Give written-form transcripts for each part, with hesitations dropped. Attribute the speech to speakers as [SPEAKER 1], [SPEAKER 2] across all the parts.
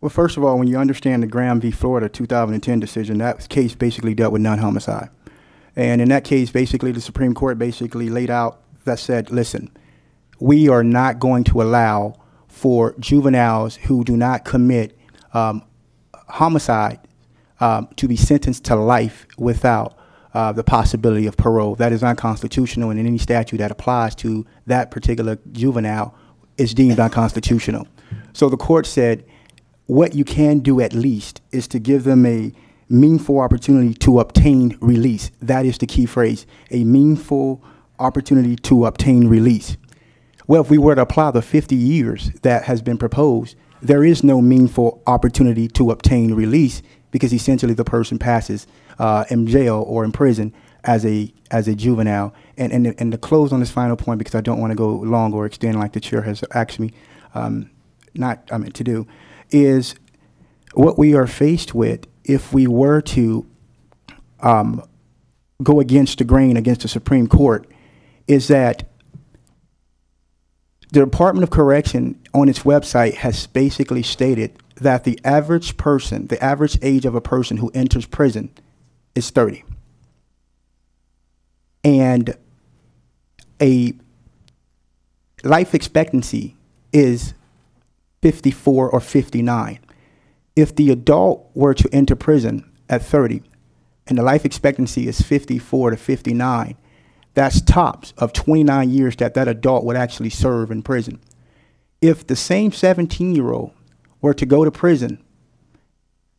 [SPEAKER 1] Well, first of all, when you understand the Graham v. Florida 2010 decision, that case basically dealt with non-homicide. And in that case, basically, the Supreme Court basically laid out that said, listen, we are not going to allow for juveniles who do not commit homicide to be sentenced to life without the possibility of parole. That is unconstitutional, and any statute that applies to that particular juvenile is deemed unconstitutional. So the court said, what you can do at least is to give them a meaningful opportunity to obtain release. That is the key phrase, a meaningful opportunity to obtain release. Well, if we were to apply the 50 years that has been proposed, there is no meaningful opportunity to obtain release because essentially the person passes in jail or in prison as a juvenile. And to close on this final point, because I don't want to go long or extend like the chair has asked me to do, is what we are faced with if we were to go against the grain, against the Supreme Court, is that the Department of Correction on its website has basically stated that the average person, the average age of a person who enters prison is 30. And a life expectancy is 54 or 59. If the adult were to enter prison at 30 and the life expectancy is 54 to 59, that's tops of 29 years that that adult would actually serve in prison. If the same 17-year-old were to go to prison,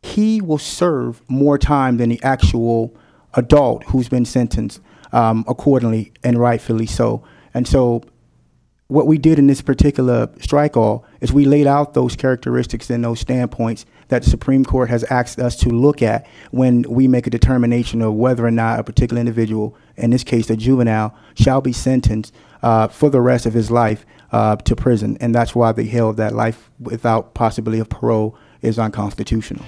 [SPEAKER 1] he will serve more time than the actual adult who's been sentenced accordingly and rightfully so. And so what we did in this particular strike-all is we laid out those characteristics and those standpoints that the Supreme Court has asked us to look at when we make a determination of whether or not a particular individual, in this case a juvenile, shall be sentenced for the rest of his life to prison. And that's why they held that life without possibility of parole is unconstitutional.